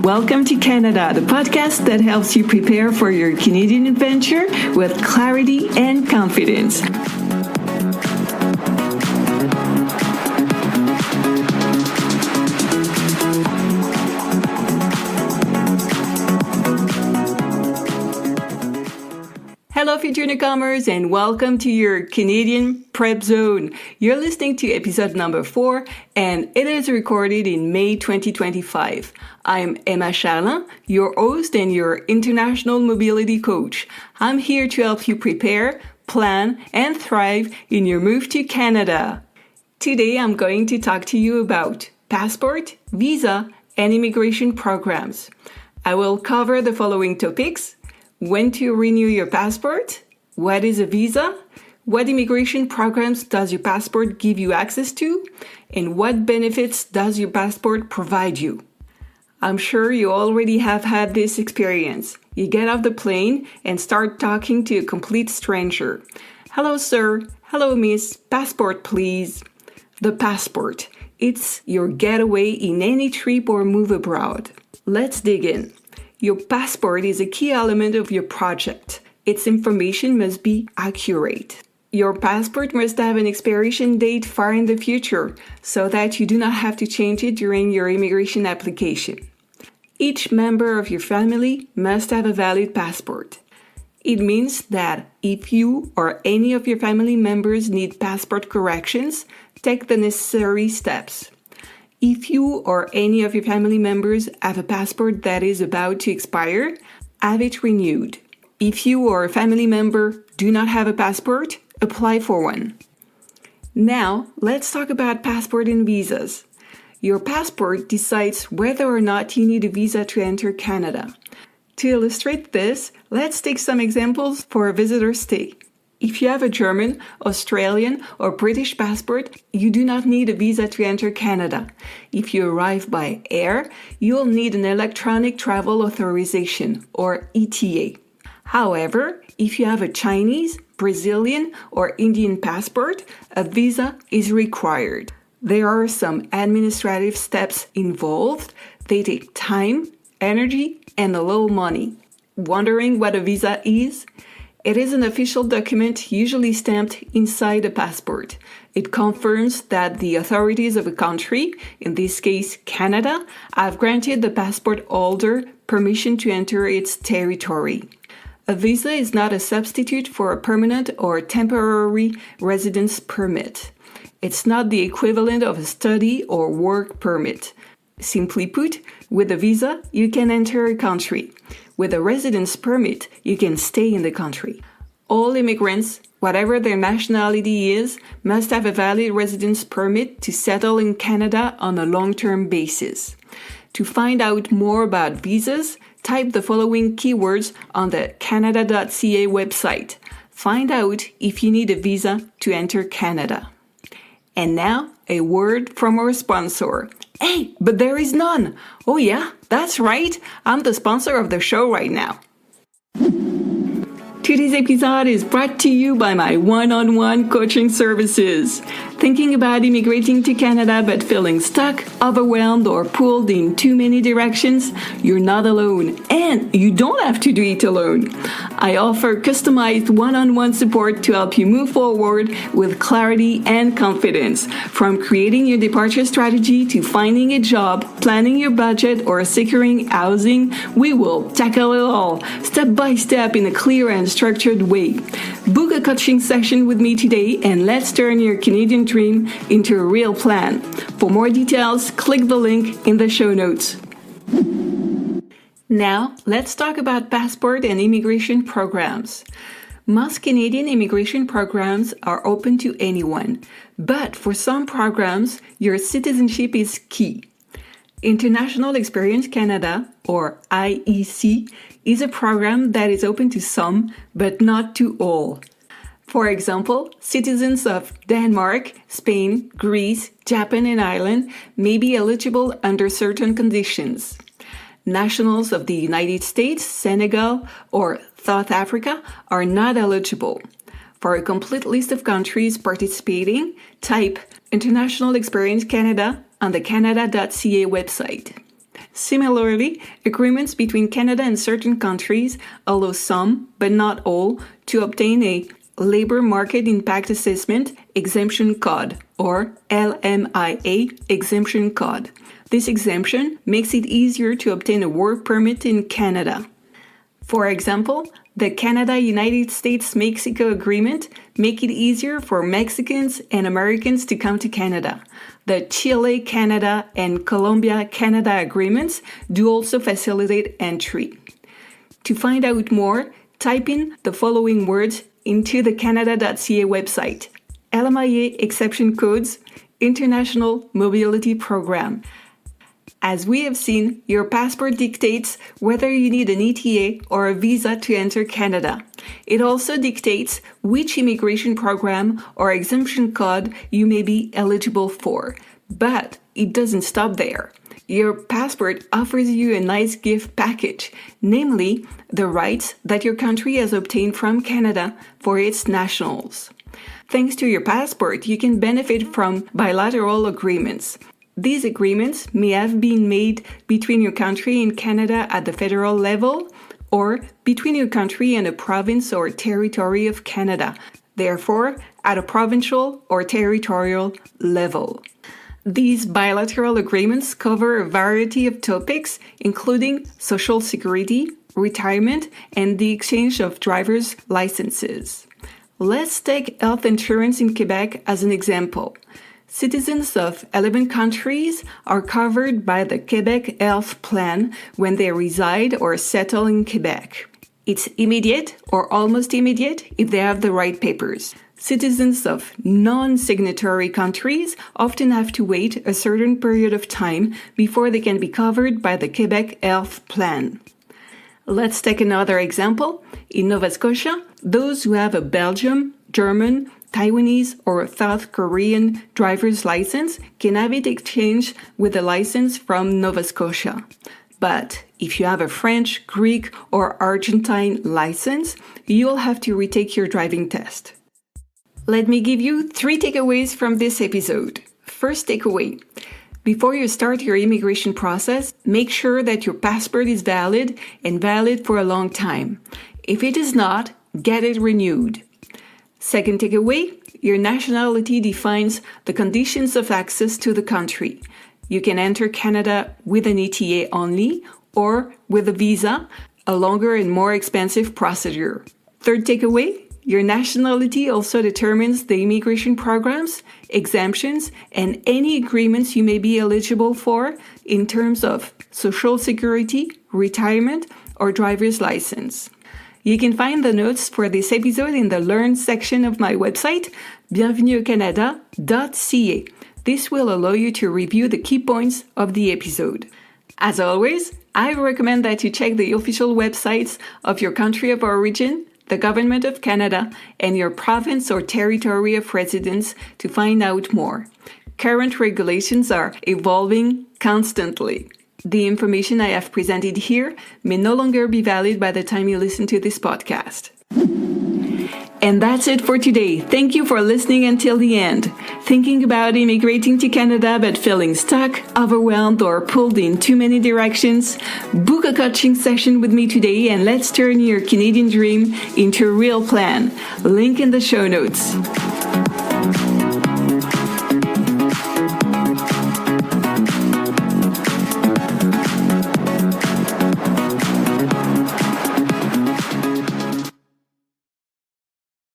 Welcome to Canada, the podcast that helps you prepare for your Canadian adventure with clarity and confidence. Hello, future newcomers, and welcome to your Canadian Prep Zone. You're listening to episode number 4, and it is recorded in May 2025. I'm Emma Charlin, your host and your international mobility coach. I'm here to help you prepare, plan, and thrive in your move to Canada. Today, I'm going to talk to you about passport, visa, and immigration programs. I will cover the following topics: when to renew your passport, what is a visa, what immigration programs does your passport give you access to, and what benefits does your passport provide you. I'm sure you already have had this experience. You get off the plane and start talking to a complete stranger. Hello, sir. Hello, miss. Passport, please. The passport. It's your getaway in any trip or move abroad. Let's dig in. Your passport is a key element of your project. Its information must be accurate. Your passport must have an expiration date far in the future so that you do not have to change it during your immigration application. Each member of your family must have a valid passport. It means that if you or any of your family members need passport corrections, take the necessary steps. If you or any of your family members have a passport that is about to expire, have it renewed. If you or a family member do not have a passport, apply for one. Now, let's talk about passport and visas. Your passport decides whether or not you need a visa to enter Canada. To illustrate this, let's take some examples for a visitor stay. If you have a German, Australian, or British passport, you do not need a visa to enter Canada. If you arrive by air, you'll need an electronic travel authorization, or ETA. However, if you have a Chinese, Brazilian, or Indian passport, a visa is required. There are some administrative steps involved. They take time, energy, and a little money. Wondering what a visa is? It is an official document usually stamped inside a passport. It confirms that the authorities of a country, in this case Canada, have granted the passport holder permission to enter its territory. A visa is not a substitute for a permanent or temporary residence permit. It's not the equivalent of a study or work permit. Simply put, with a visa, you can enter a country. With a residence permit, you can stay in the country. All immigrants, whatever their nationality is, must have a valid residence permit to settle in Canada on a long-term basis. To find out more about visas, type the following keywords on the canada.ca website. Find out if you need a visa to enter Canada. And now, a word from our sponsor. Hey, but there is none. Oh yeah, that's right. I'm the sponsor of the show right now. Today's episode is brought to you by my one-on-one coaching services. Thinking about immigrating to Canada but feeling stuck, overwhelmed, or pulled in too many directions? You're not alone, and you don't have to do it alone. I offer customized one-on-one support to help you move forward with clarity and confidence. From creating your departure strategy to finding a job, planning your budget, or securing housing, we will tackle it all, step by step in a clear and structured way. Book a coaching session with me today and let's turn your Canadian dream into a real plan. For more details, click the link in the show notes. Now, let's talk about passport and immigration programs. Most Canadian immigration programs are open to anyone, but for some programs, your citizenship is key. International Experience Canada, or IEC, is a program that is open to some, but not to all. For example, citizens of Denmark, Spain, Greece, Japan, and Ireland may be eligible under certain conditions. Nationals of the United States, Senegal, or South Africa are not eligible. For a complete list of countries participating, type International Experience Canada on the canada.ca website. Similarly, agreements between Canada and certain countries allow some, but not all, to obtain a Labor Market Impact Assessment Exemption Code, or LMIA Exemption Code. This exemption makes it easier to obtain a work permit in Canada. For example, the Canada-United States-Mexico Agreement make it easier for Mexicans and Americans to come to Canada. The Chile-Canada and Colombia-Canada agreements do also facilitate entry. To find out more, type in the following words into the Canada.ca website: LMIA Exception Codes, International Mobility Program. As we have seen, your passport dictates whether you need an ETA or a visa to enter Canada. It also dictates which immigration program or exemption code you may be eligible for. But it doesn't stop there. Your passport offers you a nice gift package, namely the rights that your country has obtained from Canada for its nationals. Thanks to your passport, you can benefit from bilateral agreements. These agreements may have been made between your country and Canada at the federal level, or between your country and a province or territory of Canada, therefore at a provincial or territorial level. These bilateral agreements cover a variety of topics, including social security, retirement, and the exchange of driver's licenses. Let's take health insurance in Quebec as an example. Citizens of 11 countries are covered by the Quebec Health Plan when they reside or settle in Quebec. It's immediate or almost immediate if they have the right papers. Citizens of non-signatory countries often have to wait a certain period of time before they can be covered by the Quebec Health Plan. Let's take another example. In Nova Scotia, those who have a Belgian, German, Taiwanese, or South Korean driver's license can have it exchanged with a license from Nova Scotia. But if you have a French, Greek, or Argentine license, you'll have to retake your driving test. Let me give you 3 takeaways from this episode. First takeaway: before you start your immigration process, make sure that your passport is valid and valid for a long time. If it is not, get it renewed. Second takeaway: your nationality defines the conditions of access to the country. You can enter Canada with an ETA only or with a visa, a longer and more expensive procedure. Third takeaway: your nationality also determines the immigration programs, exemptions, and any agreements you may be eligible for in terms of social security, retirement, or driver's license. You can find the notes for this episode in the Learn section of my website, bienvenueaucanada.ca. This will allow you to review the key points of the episode. As always, I recommend that you check the official websites of your country of origin, the Government of Canada, and your province or territory of residence to find out more. Current regulations are evolving constantly. The information I have presented here may no longer be valid by the time you listen to this podcast. And that's it for today. Thank you for listening until the end. Thinking about immigrating to Canada but feeling stuck, overwhelmed, or pulled in too many directions? Book a coaching session with me today and let's turn your Canadian dream into a real plan. Link in the show notes.